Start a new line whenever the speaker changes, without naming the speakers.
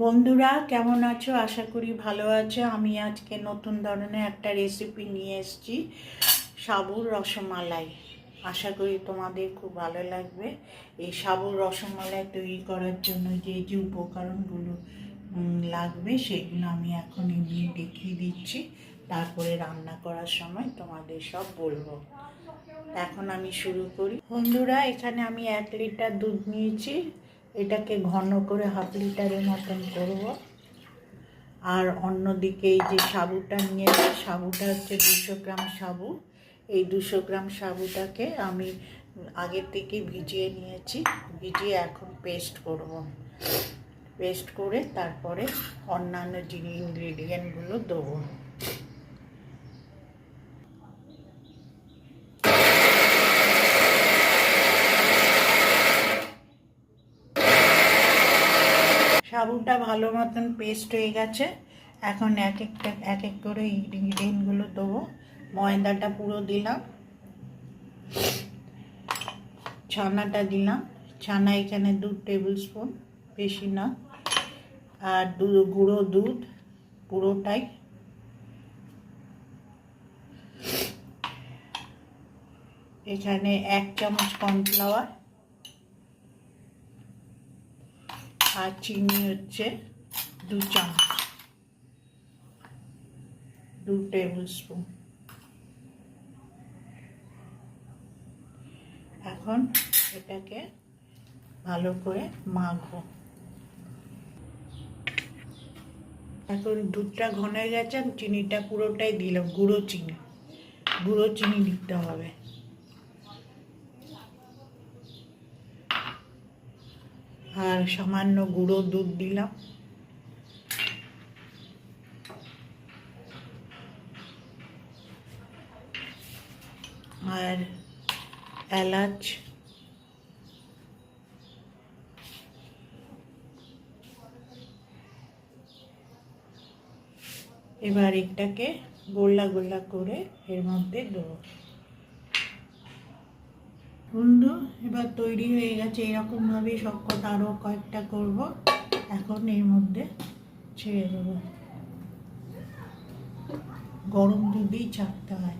বন্ধুরা কেমন আছো? আশা করি ভালো আছো। আমি আজকে নতুন ধরনের একটা রেসিপি নিয়ে এসেছি, সাবুর রসমালাই। আশা করি তোমাদের খুব ভালো লাগবে। এই সাবুর রসমালাই তৈরি করার জন্য যে যে উপকরণগুলো লাগবে সেগুলো আমি এখন এমনি দেখিয়ে দিচ্ছি, তারপরে রান্না করার সময় তোমাদের সব বলবো। এখন আমি শুরু করি। বন্ধুরা, এখানে আমি 1 লিটার দুধ নিয়েছি। এটাকে ঘন করে হাফ লিটারের মতন করব। আর অন্যদিকে এই যে সাবুটা নিয়েছি, সাবুটা হচ্ছে 200 গ্রাম সাবু। এই 200 গ্রাম সাবুটাকে আমি আগে থেকে ভিজিয়ে নিয়েছি। ভিজিয়ে এখন পেস্ট করব। পেস্ট করে তারপরে অন্যান্য ইনগ্রিডিয়েন্টগুলো দেবো। সাবুটা ভালো মতন পেস্ট হয়ে গেছে। এখন এক এক করে ইনগ্রিডিয়েন্টগুলো দেবো। ময়দাটা পুরো দিলাম, ছানাটা দিলাম। ছানা এখানে 2 টেবিল স্পুন, বেশি না। আর গুঁড়ো দুধ পুরোটাই। এখানে 1 চামচ কর্নফ্লাওয়ার। আর চিনি হচ্ছে 2 চামচ, 2 টেবিল স্পুন। এখন এটাকে ভালো করে মাখবো। এখন দুধটা ঘন হয়ে গেছে, চিনিটা পুরোটাই দিলাম। গুঁড়ো চিনি দিতে হবে। আর সামান্য গুঁড়ো দুধ দিলাম। আর এলাচ, এবার এটাকে গোল্লা গোল্লা করে এর মধ্যে দেবো। বন্ধু, এবার তৈরি হয়ে গেছে। এরকমভাবে সব কটা আরও কয়েকটা করব। এখন এর মধ্যে ছেড়ে দেবো। গরম দুধেই ছাড়তে হয়।